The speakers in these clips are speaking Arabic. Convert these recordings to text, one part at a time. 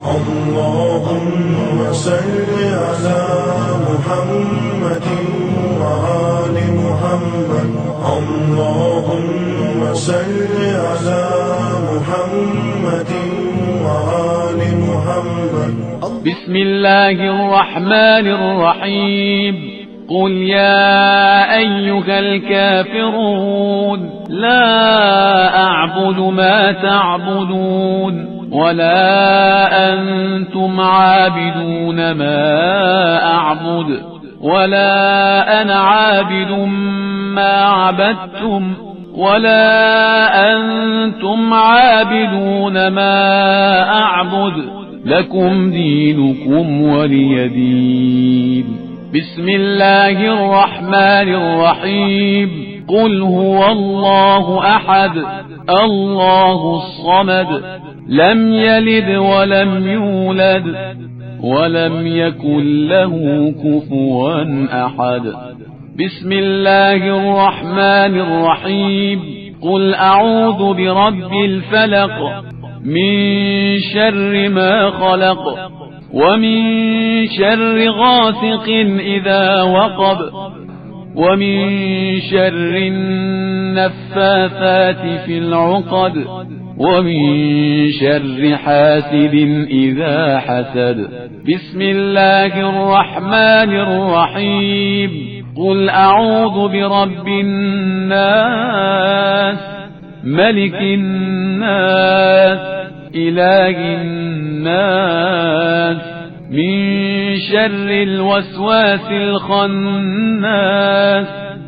اللهم صل على محمد وآل محمد. اللهم صل على محمد وآل محمد. بسم الله الرحمن الرحيم. قل يا أيها الكافرون لا أعبد ما تعبدون ولا أنتم عابدون ما أعبد ولا أنا عابد ما عبدتم ولا أنتم عابدون ما أعبد لكم دينكم ولي دين. بسم الله الرحمن الرحيم. قل هو الله أحد الله الصمد لم يلد ولم يولد ولم يكن له كفوا أحد. بسم الله الرحمن الرحيم. قل أعوذ برب الفلق من شر ما خلق ومن شر غاسق إذا وقب ومن شر النفاثات في العقد ومن شر حاسد إذا حسد. بسم الله الرحمن الرحيم. قل أعوذ برب الناس ملك الناس إله الناس من شر الوسواس الخناس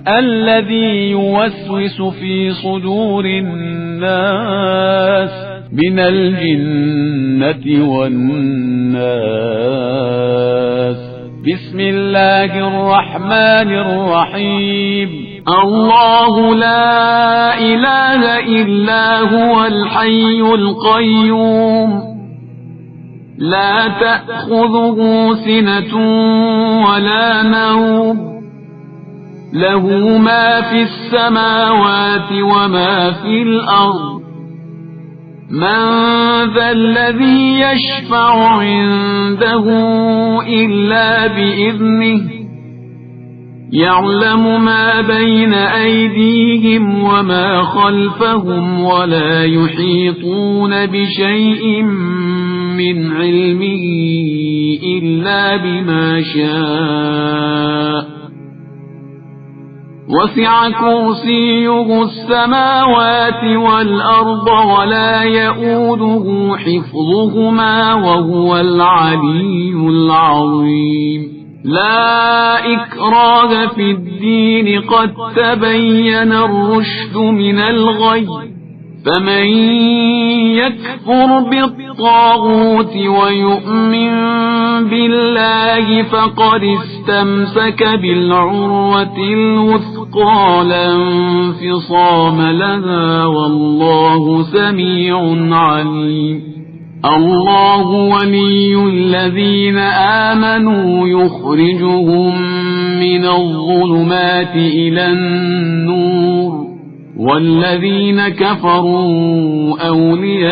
الذي يوسوس في صدور الناس من الجنة والناس. بسم الله الرحمن الرحيم. الله لا إله إلا هو الحي القيوم لا تأخذه سنة ولا نوم له ما في السماوات وما في الأرض. من ذا الذي يشفع عنده إلا بإذنه يعلم ما بين أيديهم وما خلفهم ولا يحيطون بشيء من علمه إلا بما شاء. وسع كرسيه السماوات والأرض ولا يؤوده حفظهما وهو العلي العظيم. لا إكراه في الدين قد تبين الرشد من الغي. فمن يكفر بالطاغوت ويؤمن بالله فقد استمسك بالعروة الوثقى لا انفصام لها والله سميع عليم. الله ولي الذين آمنوا يخرجهم من الظلمات إلى النور والذين كفروا أولياؤهم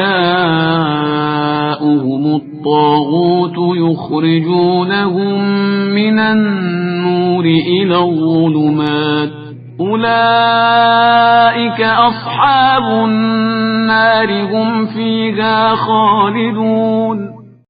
الطاغوت يخرجونهم من النور إلى الظلمات. أولئك أصحاب النار هم فيها خالدون.